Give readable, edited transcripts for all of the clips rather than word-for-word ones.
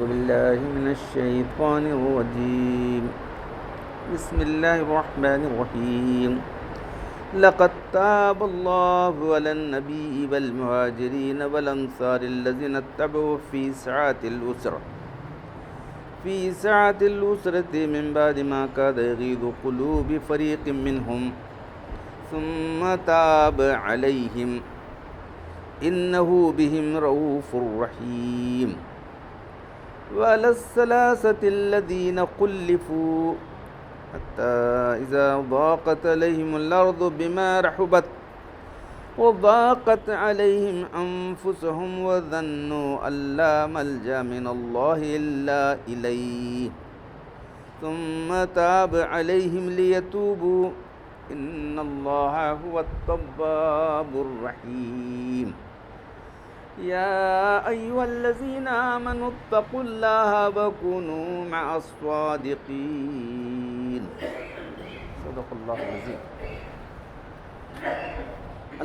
بالله من الشيطان الرجيم بسم الله الرحمن الرحيم لقد تاب الله على النبي والمهاجرين والأنصار الذين اتبعوا في ساعة العسرة من بعد ما كاد يغيظ قلوب فريق منهم ثم تاب عليهم إنه بهم رؤوف رحيم وعلى الثلاثة الذين خلفوا حتى إذا ضاقت عليهم الأرض بما رحبت وضاقت عليهم أنفسهم وظنوا أن لا ملجأ من الله إلا إليه ثم تاب عليهم ليتوبوا إن الله هو التواب الرحيم يا أيها الذين آمنوا اتقوا الله وكونوا مع الصادقين صدق اللہ العظیم۔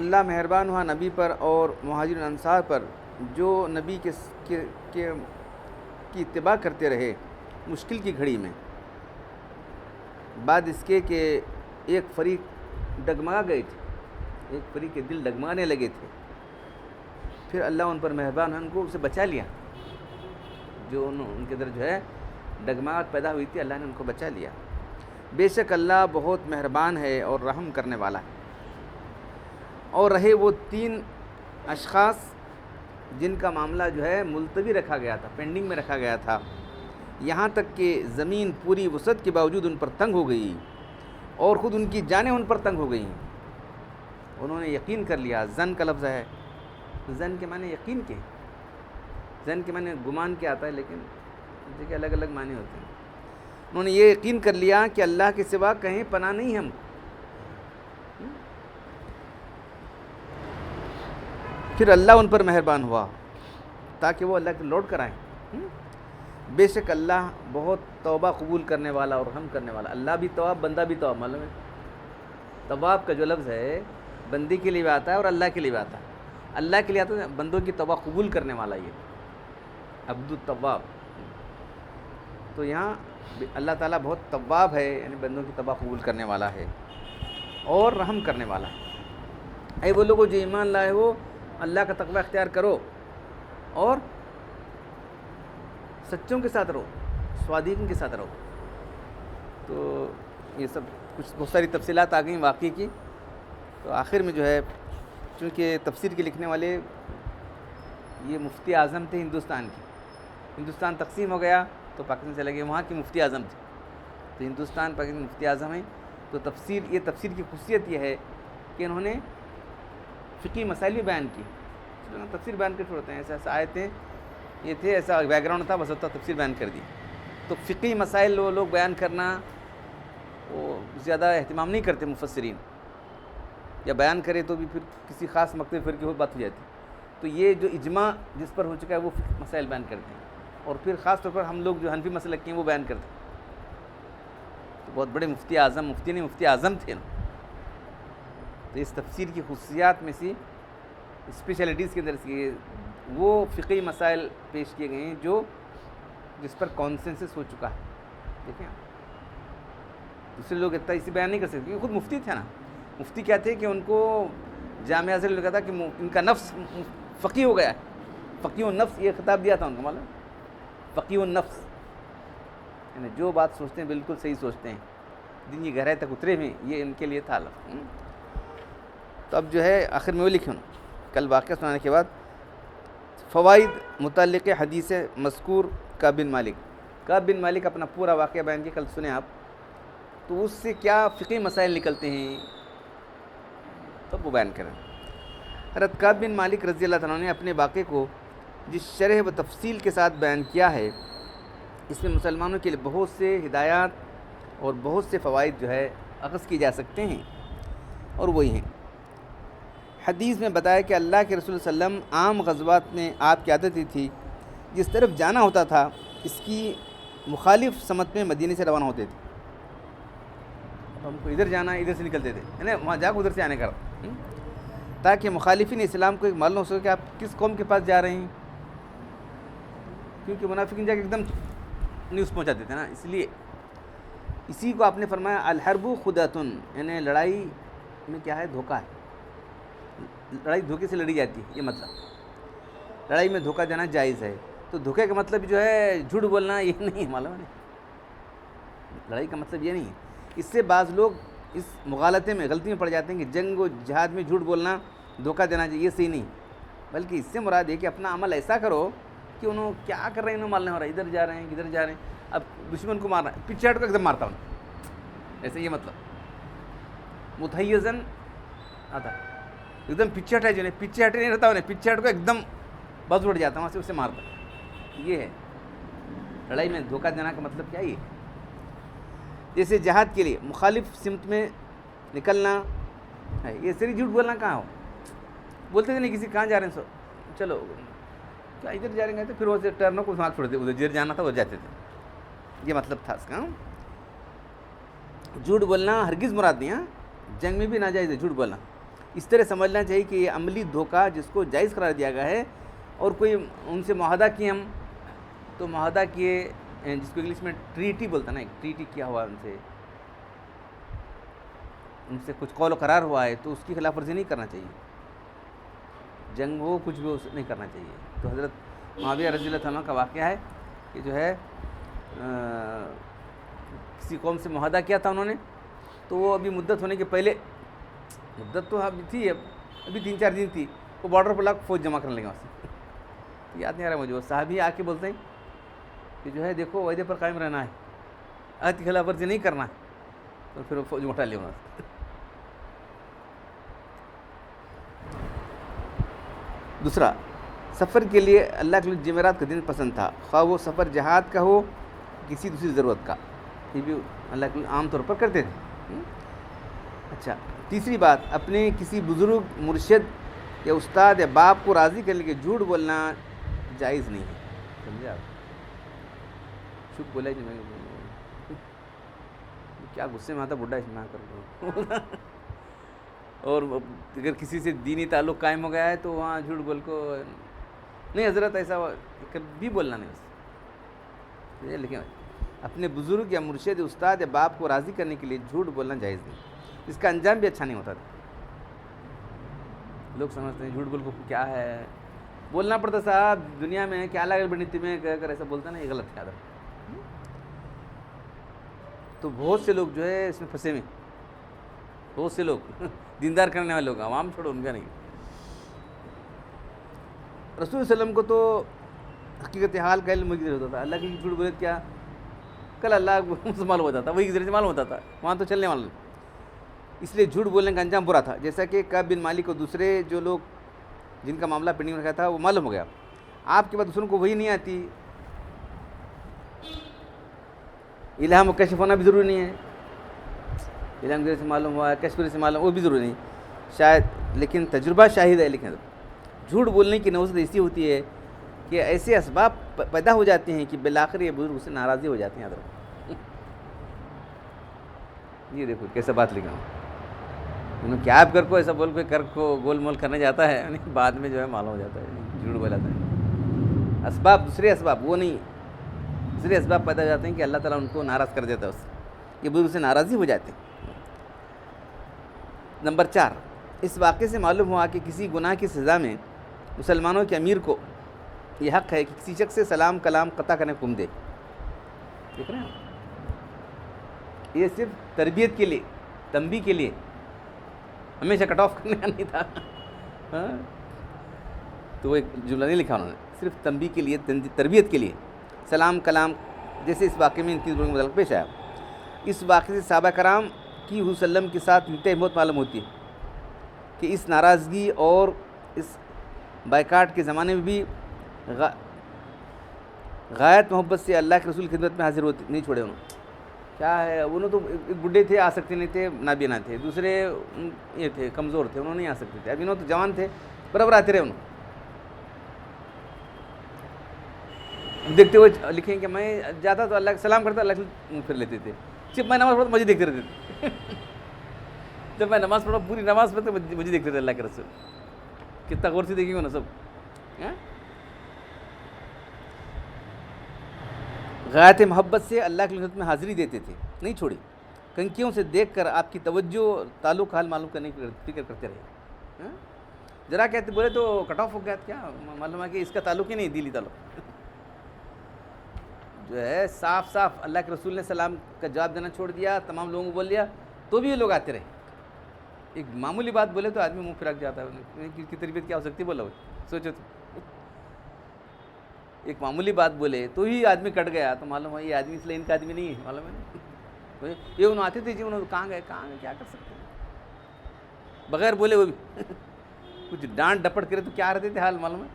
اللہ مہربان ہوا نبی پر اور مہاجرین انصار پر جو نبی کی اتباع کرتے رہے مشکل کی گھڑی میں، بعد اس کے کہ ایک فریق ڈگمگا گئے تھے، ایک فریق کے دل ڈگمگانے لگے تھے، پھر اللہ ان پر مہربان ان کو اسے بچا لیا۔ جو ان کے اندر جو ہے ڈگمگاہٹ پیدا ہوئی تھی، اللہ نے ان کو بچا لیا۔ بے شک اللہ بہت مہربان ہے اور رحم کرنے والا ہے۔ اور رہے وہ 3 اشخاص جن کا معاملہ جو ہے ملتوی رکھا گیا تھا، پینڈنگ میں رکھا گیا تھا، یہاں تک کہ زمین پوری وسعت کے باوجود ان پر تنگ ہو گئی اور خود ان کی جانیں ان پر تنگ ہو گئیں۔ انہوں نے یقین کر لیا۔ زن کا لفظ ہے، زن کے معنی یقین کے، زن کے معنی گمان کے آتا ہے، لیکن ان کے الگ الگ معنی ہوتے ہیں۔ انہوں نے یہ یقین کر لیا کہ اللہ کے سوا کہیں پناہ نہیں ہے ہم کو۔ پھر اللہ ان پر مہربان ہوا تاکہ وہ اللہ کے لوٹ کر آئیں۔ بے شک اللہ بہت توبہ قبول کرنے والا اور رحم کرنے والا۔ اللہ بھی تواب، بندہ بھی تواب، معلوم ہے؟ تواب کا جو لفظ ہے بندی کے لیے بھی آتا ہے اور اللہ کے لیے بھی آتا ہے۔ اللہ کے لیے آتا ہے بندوں کی توبہ قبول کرنے والا، یہ عبد التواب۔ تو یہاں اللہ تعالیٰ بہت تواب ہے، یعنی بندوں کی توبہ قبول کرنے والا ہے اور رحم کرنے والا ہے۔ اے وہ لوگوں جو ایمان لائے ہو، اللہ کا تقوی اختیار کرو اور سچوں کے ساتھ رہو، صادقین کے ساتھ رہو۔ تو یہ سب کچھ بہت ساری تفصیلات آ گئیں واقعے کی۔ تو آخر میں جو ہے، چونکہ تفسیر کے لکھنے والے یہ مفتی اعظم تھے ہندوستان کی، ہندوستان تقسیم ہو گیا تو پاکستان سے لگے، وہاں کے مفتی اعظم تھے، تو ہندوستان پاکستان مفتی اعظم ہیں۔ تو یہ تفسیر کی خصوصیت یہ ہے کہ انہوں نے فقہی مسائل بھی بیان کی۔ تفسیر بیان کر چھوڑتے ہیں، ایسا آیتیں یہ تھے، ایسا بیک گراؤنڈ تھا، بس ہوتا تفسیر بیان کر دی۔ تو فقہی مسائل وہ لوگ بیان کرنا وہ زیادہ اہتمام نہیں کرتے مفسرین، یا بیان کرے تو بھی پھر کسی خاص مکتب فرقے کی بات ہو جاتی۔ تو یہ جو اجماع جس پر ہو چکا ہے وہ مسائل بیان کرتے ہیں، اور پھر خاص طور پر ہم لوگ جو حنفی مسلک کے ہیں وہ بیان کرتے ہیں۔ تو بہت بڑے مفتی اعظم، مفتی نہیں مفتی اعظم تھے نا۔ تو اس تفسیر کی خصوصیات میں سے اسپیشلٹیز کے اندر سے وہ فقہی مسائل پیش کیے گئے ہیں جس پر کانسنسس ہو چکا ہے۔ دیکھیں دوسرے لوگ اتنا اسی بیان نہیں کر سکتے، کیونکہ خود مفتی تھے نا۔ مفتی کیا تھے کہ ان کو جامعہ ازہر لگا تھا کہ ان کا نفس فقیہ ہو گیا ہے، فقیہ النفس، یہ خطاب دیا تھا ان کو، معلوم، فقیہ النفس، یعنی جو بات سوچتے ہیں بالکل صحیح سوچتے ہیں، دن کی گہرائی تک اترے ہوئے، یہ ان کے لیے تھا لفظ۔ تو اب جو ہے آخر میں وہ لکھیں کل واقعہ سنانے کے بعد فوائد متعلق حدیث مذکور کعب بن مالک اپنا پورا واقعہ بیان کیا، کل سنیں آپ، تو اس سے کیا فقہی مسائل نکلتے ہیں تو وہ بیان کریں۔ حضرت کعب بن مالک رضی اللہ تعالیٰ نے اپنے واقعے کو جس شرح و تفصیل کے ساتھ بیان کیا ہے، اس میں مسلمانوں کے لیے بہت سے ہدایات اور بہت سے فوائد جو ہے اخذ کیے جا سکتے ہیں، اور وہی ہیں۔ حدیث میں بتایا کہ اللہ کے رسول صلی اللہ علیہ وسلم عام غزوات میں آپ کی عادت تھی جس طرف جانا ہوتا تھا اس کی مخالف سمت میں مدینے سے روانہ ہوتے تھے۔ ہم کو ادھر جانا ہے، ادھر سے نکلتے تھے، یعنی وہاں جا کے ادھر سے آنے کا، تاکہ مخالفین اسلام کو ایک معلوم ہو سکے کہ آپ کس قوم کے پاس جا رہے ہیں۔ کیونکہ منافقین جا کے ایک دم نیوز پہنچا دیتے ہیں نا، اس لیے اسی کو آپ نے فرمایا الحرب خدعۃ، یعنی لڑائی میں کیا ہے؟ دھوکہ ہے، لڑائی دھوکے سے لڑی جاتی ہے، یہ مطلب لڑائی میں دھوکہ دینا جائز ہے۔ تو دھوکے کا مطلب جو ہے جھوٹ بولنا یہ نہیں ہے، معلوم ہے، لڑائی کا مطلب یہ نہیں ہے۔ اس سے بعض لوگ اس مغالطے میں غلطی میں پڑ جاتے ہیں کہ جنگ و جہاد میں جھوٹ بولنا، دھوکہ دینا چاہیے، یہ صحیح نہیں، بلکہ اس سے مراد ہے کہ اپنا عمل ایسا کرو کہ انہوں کیا کر رہے ہیں، انہوں معلوم نہیں ہو رہا ہے، ادھر جا رہے ہیں کدھر جا رہے ہیں، اب دشمن کو مارنا ہے، پیچھے ہٹ کو ایک دم مارتا ہوں ایسے، یہ مطلب متحیزن آتا ہے، ایک دم پیچھے ہٹا، جو نہیں پیچھے ہٹے نہیں رہتا انہیں، پیچھے ہٹ کو ایک دم بز اٹھ جاتا ہوں وہاں سے، اسے مارتا ہے، یہ ہے لڑائی میں دھوکہ دینا کا مطلب کیا ہے؟ یہ جیسے جہاد کے لیے مخالف سمت میں نکلنا ہے، یہ صرف جھوٹ بولنا کہاں ہو، بولتے تھے نہیں کسی کہاں جا رہے ہیں، سو چلو کیا ادھر جا رہے ہیں، تو پھر وہ ٹرنوں کو بھاگ چھوڑتے، ادھر جدھر جانا تھا وہ جاتے تھے، یہ مطلب تھا اس کا۔ جھوٹ بولنا ہرگز مراد نہیں ہے، جنگ میں بھی ناجائز ہے جھوٹ بولنا۔ اس طرح سمجھنا چاہیے کہ یہ عملی دھوکہ جس کو جائز قرار دیا گیا ہے، اور کوئی ان سے معاہدہ کیے ہم، تو معاہدہ کیے جس کو انگلش میں ٹریٹی بولتا ہے نا، ایک ٹریٹی کیا ہوا ان سے کچھ قول و قرار ہوا ہے، تو اس کی خلاف ورزی نہیں کرنا چاہیے، جنگ ہو کچھ بھی نہیں کرنا چاہیے۔ تو حضرت معاویہ رضی اللہ عنہ کا واقعہ ہے کہ جو ہے کسی قوم سے معاہدہ کیا تھا انہوں نے، تو وہ ابھی مدت ہونے کے پہلے، مدت تو ابھی تھی، ابھی 3-4 دن تھی، وہ بارڈر پر لا فوج جمع کرنے لگے وہاں سے، یاد نہیں آ رہا مجھے، وہ صحابی آ کے بولتے ہیں کہ جو ہے دیکھو وعدے پر قائم رہنا ہے، عہد کی خلاف ورزی نہیں کرنا ہے، تو پھر وہ فوج اٹھا لیا وہاں سے۔ دوسرا، سفر کے لیے اللہ کے جمعرات کا دن پسند تھا، خواہ وہ سفر جہاد کا ہو کسی دوسری ضرورت کا، یہ بھی اللہ کے عام طور پر کرتے تھے۔ اچھا، تیسری بات، اپنے کسی بزرگ مرشد یا استاد یا باپ کو راضی کرنے کے جھوٹ بولنا جائز نہیں ہے، سمجھے آپ؟ چھپ بولا کہ میں کیا غصے میں آتا بڈھا اس میں کر اور اگر کسی سے دینی تعلق قائم ہو گیا ہے تو وہاں جھوٹ بول کو نہیں، حضرت ایسا کبھی بولنا نہیں اس، لیکن اپنے بزرگ یا مرشد استاد یا باپ کو راضی کرنے کے لیے جھوٹ بولنا جائز نہیں، اس کا انجام بھی اچھا نہیں ہوتا تھا۔ لوگ سمجھتے ہیں جھوٹ بول کو کیا ہے، بولنا پڑتا صاحب دنیا میں کیا لگا بڑی تمہیں کہہ کر ایسا بولتا نا، یہ غلط ہے۔ تو بہت سے لوگ جو ہے اس میں پھنسے ہوئے، بہت سے لوگ دیندار کرنے والے لوگ، عوام چھوڑو ان کا نہیں۔ رسول صلی اللہ علیہ وسلم کو تو حقیقت حال کا علم مجھے ہوتا تھا، اللہ کی جھوٹ بولے کیا کل اللہ سے معلوم ہوتا تھا، وہی ذریعے سے معلوم ہوتا تھا، وہاں تو چلنے والا نہیں، اس لیے جھوٹ بولنے کا انجام برا تھا، جیسا کہ کعب بن مالک کو دوسرے جو لوگ جن کا معاملہ پینڈنگ میں رکھا تھا وہ معلوم ہو گیا، آپ کے بعد دوسروں کو وہی نہیں آتی، الہام و کشف ہونا بھی ضروری نہیں ہے، الہام سے معلوم ہوا ہے، کشف سے معلوم، وہ بھی ضروری نہیں شاید، لیکن تجربہ شاہد ہے۔ لیکن جھوٹ بولنے کی نوبت ایسی ہوتی ہے کہ ایسے اسباب پیدا ہو جاتے ہیں کہ بالآخر یہ بزرگ سے ناراضی ہو جاتے ہیں۔ یہ دیکھو کیسا بات لکھا ہوں، انہوں کیا آپ کر کو ایسا بول کوئی کر کو گول مول کرنے جاتا ہے، بعد میں جو ہے معلوم ہو جاتا ہے جھوٹ بولاتا ہے، اسباب دوسرے اسباب وہ نہیں، دوسرے اسباب پیدا ہو جاتے ہیں کہ اللہ تعالیٰ ان کو ناراض کر دیتا ہے، اس سے یہ بزرگ سے ناراضی ہو جاتے ہیں۔ نمبر 4، اس واقعے سے معلوم ہوا کہ کسی گناہ کی سزا میں مسلمانوں کے امیر کو یہ حق ہے کہ کسی شخص سے سلام کلام قطع کرنے کو حکم دے، دیکھ رہے ہیں، یہ صرف تربیت کے لیے، تنبیہ کے لیے، ہمیشہ کٹ آف کرنے کا نہیں تھا، تو وہ ایک جملہ نہیں لکھا انہوں نے، صرف تنبیہ کے لیے، تربیت کے لیے سلام کلام، جیسے اس واقعے میں ان 3 لوگوں کا متعلق پیش آیا۔ اس واقعے سے صحابہ کرام کی حضور صلی اللہ علیہ وسلم کے ساتھ انتہائی محبت معلوم ہوتی ہے کہ اس ناراضگی اور اس بائیکاٹ کے زمانے میں بھی غایت محبت سے اللہ کے رسول کی خدمت میں حاضر ہوتے نہیں چھوڑے، انہوں کیا ہے، انہوں تو ایک بڈھے تھے آ سکتے نہیں تھے، نابینا تھے، دوسرے یہ تھے کمزور تھے، انہوں نہیں آ سکتے تھے، اب انہوں تو جوان تھے، برابر آتے رہے، انہوں دیکھتے ہوئے لکھیں کہ میں جاتا تو اللہ کا سلام کرتا، اللہ کے پھر لیتے تھے، صرف میں نماز پڑھتا مجھے دیکھتے رہتے تھے، جب میں نماز پڑھا پوری نماز پڑھتے مجھے دیکھتے تھے اللہ کے رسول، کتنا غور سے دیکھیں گے نا سب۔ غایت محبت سے اللہ کی خدمت میں حاضری دیتے تھے، نہیں چھوڑی۔ کنکیوں سے دیکھ کر آپ کی توجہ اور تعلق حال معلوم کرنے کی فکر کرتے رہے۔ ہاں؟ ذرا کہتے بولے تو کٹ آف ہو گیا، کیا معلوم ہے کہ اس کا تعلق ہی نہیں، دلی تعلق جو ہے صاف صاف اللہ کے رسول نے سلام کا جواب دینا چھوڑ دیا، تمام لوگوں کو بول دیا، تو بھی یہ لوگ آتے رہے۔ ایک معمولی بات بولے تو آدمی منہ پھرک جاتا ہے، کس کی تربیت کیا ہو سکتی ہے، بولا سوچو تو ایک معمولی بات بولے تو ہی آدمی کٹ گیا، تو معلوم ہے یہ آدمی اس لیے ان کا آدمی نہیں ہے، معلوم ہے یہ انہوں آتے تھے جی، انہوں کہاں گئے کیا کر سکتے ہیں بغیر بولے، وہ بھی کچھ ڈانٹ ڈپٹ کرے تو کیا رہتے تھے حال، معلوم ہے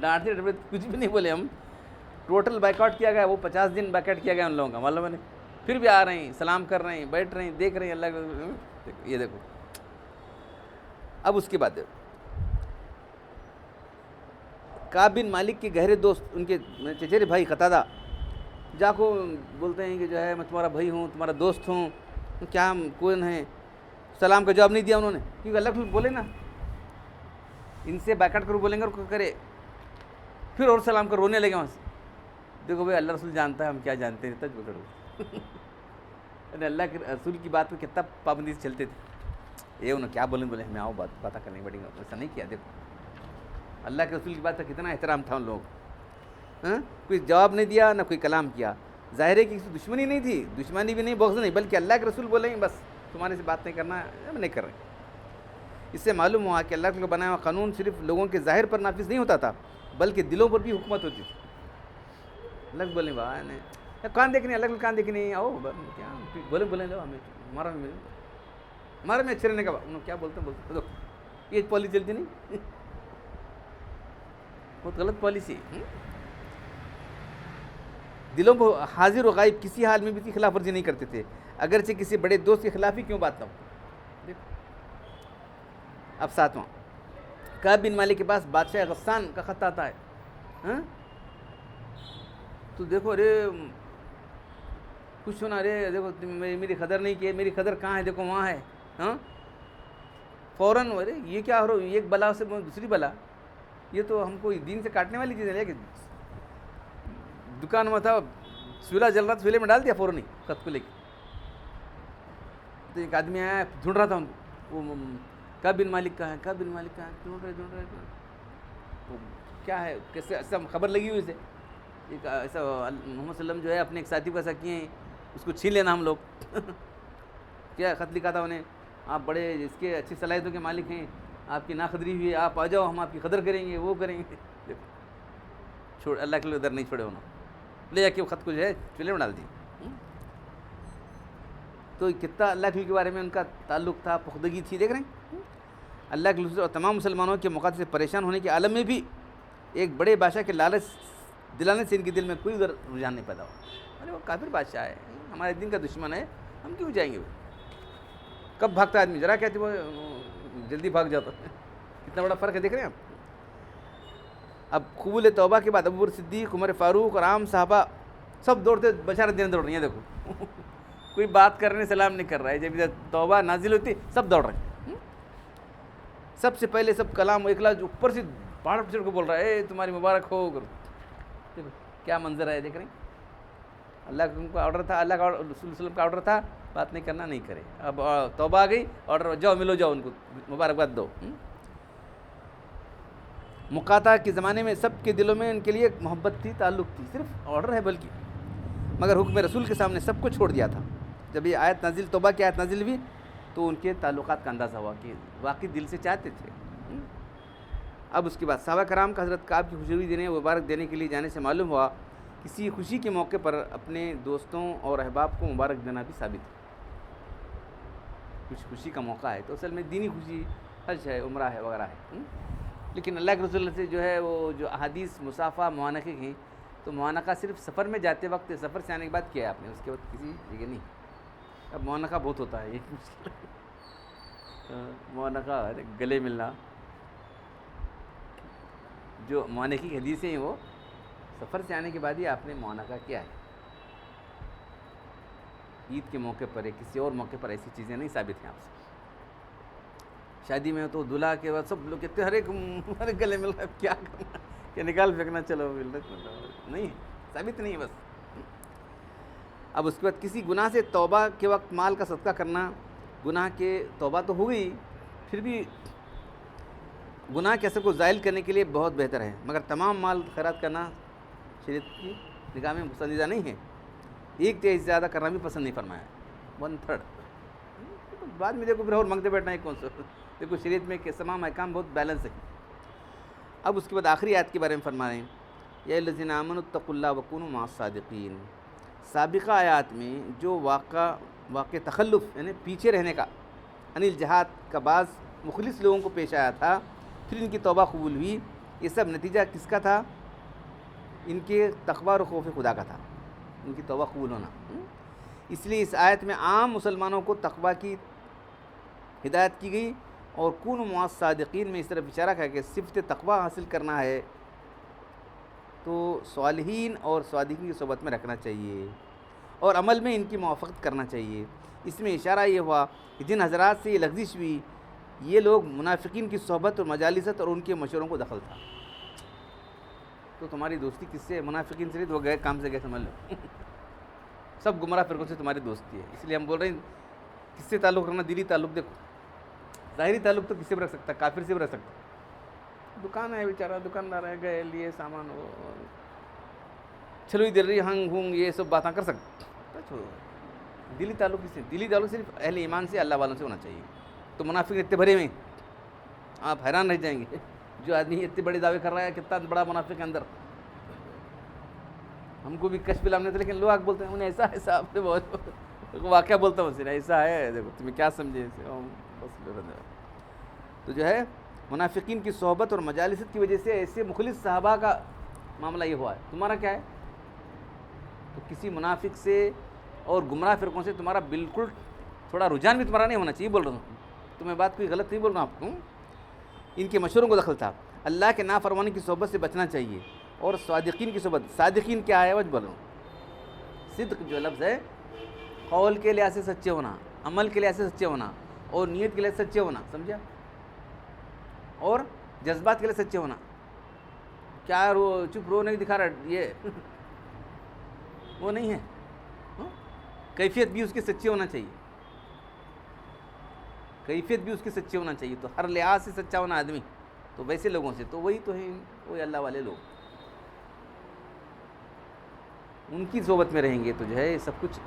ڈانٹتے ڈپٹ کچھ بھی نہیں بولے ہم، ٹوٹل بائک آؤٹ کیا گیا، وہ 50 دن بائک آؤٹ کیا گیا ان لوگوں کا، معلوم ہے پھر بھی آ رہے ہیں، سلام کر رہے ہیں، بیٹھ رہے ہیں، دیکھ رہے ہیں اللہ کو، یہ دیکھو۔ اب اس کے بعد کعب بن مالک کے گہرے دوست، ان کے چچیرے بھائی قتادہ جا کو بولتے ہیں کہ جو ہے میں تمہارا بھائی ہوں، تمہارا دوست ہوں، کیا ہم کون ہیں؟ سلام کا جواب نہیں دیا انہوں نے، کیونکہ اللہ کو بولے نا ان سے بیکٹ کرو، بولیں گے اور کرے، پھر اور سلام کر رونے لگے وہاں سے۔ دیکھو بھائی اللہ رسول جانتا ہے ہم کیا جانتے ہیں، تجھ پکڑو اللہ کے رسول کی بات کو کتنا پابندی سے چلتے تھے، یہ انہوں نے کیا بولیں، بولے ہمیں آؤ باتیں کرنے پڑیں گے، ایسا نہیں کیا۔ دیکھو اللہ کے رسول کی بات کا کتنا احترام تھا ان لوگوں کو، کوئی جواب نہیں دیا، نہ کوئی کلام کیا۔ ظاہر ہے کہ کسی دشمنی نہیں تھی، دشمنی بھی نہیں، بغض نہیں، بلکہ اللہ کے رسول بولیں بس تمہارے سے بات نہیں کرنا، ہم نہیں کر رہے۔ اس سے معلوم ہوا کہ اللہ کا بنایا ہوا قانون صرف لوگوں کے ظاہر پر نافذ نہیں ہوتا تھا، بلکہ دلوں پر بھی حکومت ہوتی تھی۔ اللہ بولیں بھائی نے کان دیکھنی، اللہ کان دیکھنی، آؤ کیا بولے دو ہمیں، ہمارا میں اچھے رہنے کا کیا بولتے ہیں، یہ پالیسی چلتی نہیں، بہت غلط پالیسی۔ دلوں کو حاضر و غائب کسی حال میں بھی خلاف ورزی نہیں کرتے تھے، اگرچہ کسی بڑے دوست کے خلاف ہی کیوں بات نہ ہو۔ اب 7واں، کعب بن مالک کے پاس بادشاہ غسان کا خط آتا ہے، تو دیکھو ارے کچھ سنا، ارے دیکھو میری قدر نہیں کی، میری قدر کہاں ہے، دیکھو وہاں ہے، فوراً ارے یہ کیا ہو رہا، ایک بلا سے دوسری بلا، یہ تو ہم کو دین سے کاٹنے والی چیز ہے، لیکن دکان میں تھا، چولہا جل رہا تھا، چولہے میں ڈال دیا فوراً ہی خط کو لے کے۔ تو ایک آدمی آیا، ڈھونڈ رہا تھا ان کو، وہ کعب بن مالک کا ہے، کعب بن مالک کا ہے، ڈھونڈ رہے تو کیا ہے، کیسے ایسا خبر لگی ہوئی سے، ایک ایسا محمد صلی اللہ علیہ وسلم جو ہے اپنے ایک ساتھی کو ایسا کیے ہیں، اس کو چھین لینا ہم لوگ کیا خط لکھا تھا انہیں، آپ بڑے اس کے اچھی صلاحیتوں کے مالک ہیں، آپ کی ناقدری ہوئی ہے، آپ آ جاؤ، ہم آپ کی قدر کریں گے، وہ کریں گے۔ دیکھو چھوڑ، اللہ کے لیے ادھر نہیں چھوڑے انہوں، لے جا کے وہ خط کو جو ہے چولہے میں ڈال دی۔ تو کتنا اللہ کے بارے میں ان کا تعلق تھا، پختگی تھی، دیکھ رہے ہیں۔ اللہ کے اور تمام مسلمانوں کے مقاصد سے پریشان ہونے کے عالم میں بھی ایک بڑے بادشاہ کے لالچ دلانے سے ان کے دل میں کوئی رجحان نہیں پیدا ہوا۔ ارے وہ کافر بادشاہ ہے، ہمارے دین کا دشمن ہے، ہم کیوں جائیں گے؟ کب بھاگتا آدمی، ذرا کہتے وہ جلدی بھاگ جاتا ہے، اتنا بڑا فرق ہے، دیکھ رہے ہیں آپ۔ اب قبول توبہ کے بعد ابو بکر صدیق، عمر فاروق اور عام صحابہ سب دوڑتے، بشارت دینے دوڑ رہے ہیں، دیکھو کوئی بات کرنے سلام نہیں کر رہا ہے، جب توبہ نازل ہوتی سب دوڑ رہے ہیں، سب سے پہلے سب کلام و اخلاص اوپر سے پہاڑ پر چڑھ کو بول رہا ہے، تمہاری مبارک ہو، دیکھو کیا منظر ہے، دیکھ رہے ہیں۔ اللہ کا آرڈر تھا، اللہ کا رسول صلی اللہ علیہ وسلم کا آرڈر تھا، بات نہیں کرنا، نہیں کرے۔ اب توبہ آ گئی، آرڈر جاؤ ملو، جاؤ ان کو مبارکباد دو۔ مقاطعہ کے زمانے میں سب کے دلوں میں ان کے لیے محبت تھی، تعلق تھی، صرف آرڈر ہے بلکہ، مگر حکم رسول کے سامنے سب کو چھوڑ دیا تھا۔ جب یہ آیت نازل، توبہ کی آیت نازل ہوئی تو ان کے تعلقات کا اندازہ ہوا کہ واقعی دل سے چاہتے تھے۔ اب اس کے بعد صحابہ کرام کا حضرت کعب کی خوشخبری دینے، مبارک دینے کے لیے جانے سے معلوم ہوا کسی خوشی کے موقع پر اپنے دوستوں اور احباب کو مبارک دینا بھی ثابت ہے۔ کچھ خوشی کا موقع ہے تو اصل میں دینی خوشی، حج ہے، عمرہ ہے، وغیرہ ہے، لیکن اللہ کے رسول سے جو ہے وہ جو احادیث مصافحہ معانقے ہیں، تو معانقہ صرف سفر میں جاتے وقت، سفر سے آنے کے بعد کیا ہے آپ نے، اس کے بعد کسی جگہ نہیں۔ اب معانقہ بہت ہوتا ہے، یہ معانقہ گلے ملنا، جو معانقے کی حدیثیں ہیں وہ سفر سے آنے کے بعد ہی آپ نے معانقہ کیا ہے۔ عید کے موقع پر ہے، کسی اور موقع پر ایسی چیزیں نہیں ثابت ہیں آپ سے۔ شادی میں تو دلہا کے بعد سب لوگ کہتے ہیں ہر ایک گلے مل رہا ہے، کیا کرنا، کہ نکال پھینکنا، چلو مل رہا نہیں، ثابت نہیں ہے بس. اب اس کے بعد کسی گناہ سے توبہ کے وقت مال کا صدقہ کرنا، گناہ کے توبہ تو ہو گئی، پھر بھی گناہ کے اثر کو زائل کرنے کے لیے بہت بہتر ہے، مگر تمام مال خیرات کرنا شریعت کی نگاہ میں پسندیدہ نہیں ہے. 1/3 زیادہ کرنا بھی پسند نہیں فرمایا، 1/3. بعد میں دیکھو پھر اور مانگتے بیٹھنا ہے کون سا. دیکھو شریعت میں کہ تمام احکام بہت بیلنس ہے. اب اس کے بعد آخری آیت کے بارے میں فرما رہے ہیں، یا الذین آمنوا اتقوا اللہ وکونوا مع الصادقین. سابقہ آیات میں جو واقع تخلف یعنی پیچھے رہنے کا عن الجہاد کا بعض مخلص لوگوں کو پیش آیا تھا، پھر ان کی توبہ قبول ہوئی، یہ سب نتیجہ کس کا تھا؟ ان کے تقوی اور خوف خدا کا تھا، ان کی توبہ قبول ہونا. اس لیے اس آیت میں عام مسلمانوں کو تقوی کی ہدایت کی گئی، اور کونوا مع الصادقین میں اس طرف اشارہ کیا کہ صفت تقوی حاصل کرنا ہے تو صالحین اور صادقین کی صحبت میں رکھنا چاہیے، اور عمل میں ان کی موافقت کرنا چاہیے. اس میں اشارہ یہ ہوا کہ جن حضرات سے یہ لغزش ہوئی یہ لوگ منافقین کی صحبت اور مجالست اور ان کے مشوروں کو دخل تھا. تو تمہاری دوستی کس سے؟ منافقین سے نہیں، تو وہ گئے کام سے گئے سمجھ لو. سب گمراہ فرقوں سے تمہاری دوستی ہے. اس لیے ہم بول رہے ہیں کس سے تعلق رکھنا، دلی تعلق. دیکھو ظاہری تعلق تو کس سے بھی رکھ سکتا ہے، کافر سے بھی رکھ سکتا ہے. دکان ہے بیچارہ، دکاندار ہے، گئے لیے سامان، وہ چلو ادھر رہی ہنگ ہونگ یہ سب باتیں کر سکتے. دلی تعلق کس سے؟ دلی تعلق صرف اہل ایمان سے، اللہ والوں سے ہونا چاہیے. تو منافق اتنے بھرے میں آپ حیران رہ جائیں گے. جو آدمی اتنے بڑے دعوے کر رہا ہے کتنا بڑا منافق ہے اندر. ہم کو بھی کشف علم نہیں تھا، لیکن لوگ بولتے ہیں انہیں ایسا آپ نے بہت واقعہ بولتا ہوں اسے ایسا ہے، دیکھو تمہیں کیا سمجھے بس. تو جو ہے منافقین کی صحبت اور مجالست کی وجہ سے ایسے مخلص صحابہ کا معاملہ یہ ہوا ہے. تمہارا کیا ہے؟ تو کسی منافق سے اور گمراہ فرقوں سے تمہارا بالکل تھوڑا رجحان بھی تمہارا نہیں ہونا چاہیے. بول رہا ہوں تو میں بات کوئی غلط نہیں بول رہا ہوں آپ کو. ان کے مشوروں کو دخل تھا. اللہ کے نافرمانی کی صحبت سے بچنا چاہیے، اور صادقین کی صحبت. صادقین کیا ہے؟ وجہ بول رہا ہوں. صدق جو لفظ ہے قول کے لحاظ سے سچے ہونا، عمل کے لحاظ سے سچے ہونا، اور نیت کے لحاظ سے سچے ہونا، سمجھا، اور جذبات کے لیے سچے ہونا. کیا چپ رو نہیں دکھا رہا یہ وہ نہیں ہے. کیفیت بھی اس کی سچی ہونا چاہیے، کیفیت بھی اس کی سچی ہونا چاہیے. تو ہر لحاظ سے سچا ہونا آدمی، تو ویسے لوگوں سے تو وہی تو ہیں، وہی اللہ والے لوگ. ان کی صحبت میں رہیں گے تو جو ہے سب کچھ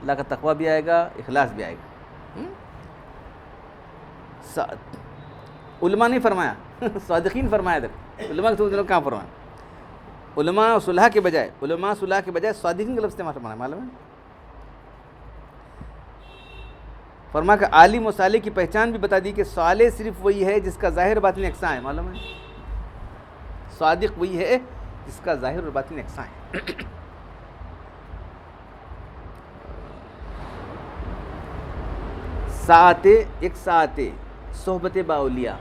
اللہ کا تقویٰ بھی آئے گا، اخلاص بھی آئے گا. علماء نہیں فرمایا صادقین فرمایا. تک علماء کے سمجھ لو کہاں فرمایا؟ علماء صلح کے بجائے صادقین کا لفظ استعمال فرمایا. معلوم ہے فرما کہ عالم و صالح کی پہچان بھی بتا دی کہ صالح صرف وہی ہے جس کا ظاہر باطن یکساں ہے. معلوم ہے صادق وہی ہے جس کا ظاہر اور باطن یکساں ہے. ایک ساعت صحبت باولیاء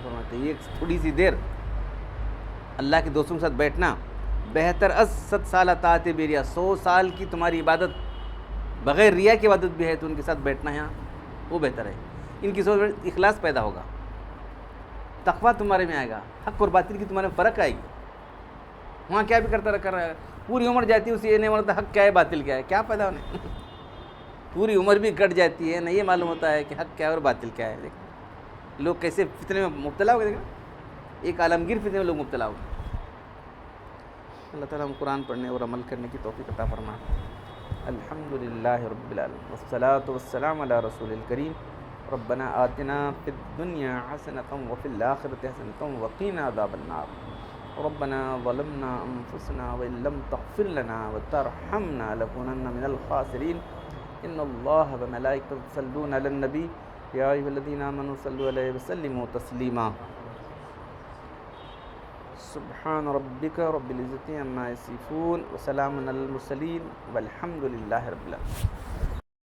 فرماتے ہیں، یہ تھوڑی سی دیر اللہ کے دوستوں کے ساتھ بیٹھنا بہتر از 100 سال طاعت بیریا. 100 سال کی تمہاری عبادت بغیر ریا کی عبادت بھی ہے تو ان کے ساتھ بیٹھنا یہاں وہ بہتر ہے. ان کی سوچ میں اخلاص پیدا ہوگا، تقویٰ تمہارے میں آئے گا، حق اور باطل کی تمہارے میں فرق آئے گی. وہاں کیا بھی کرتا رکھ رہا ہے، پوری عمر جاتی ہے اسے یہ نہیں معلوم حق کیا ہے باطل کیا ہے، کیا پیدا ہونے پوری عمر بھی کٹ جاتی ہے، نہ یہ معلوم ہوتا ہے کہ حق کیا ہے اور باطل کیا ہے. دیکھیں لوگ کیسے فتنے میں مبتلا ہو گئے، دیکھیں ایک عالمگیر فتنے میں لوگ مبتلا ہو گئے. اللہ تعالیٰ ہم قرآن پڑھنے اور عمل کرنے کی توفیق عطا فرمائے. الحمدللہ رب العالمین والصلاة والسلام علی رسول الکریم. ربنا آتنا فی الدنیا حسنۃ وفی الآخرۃ حسنۃ وقنا عذاب النار. ربنا ظلمنا انفسنا وان لم تغفر لنا وترحمنا لنكونن من الخاسرین. ان اللہ وملائکتہ یصلون علی النبی یا ایھا الذین آمنوا صلوا علیہ وسلموا تسلیما. سبحان ربک رب العزة عما یصفون وسلام علی المرسلین والحمد للہ رب العالمین.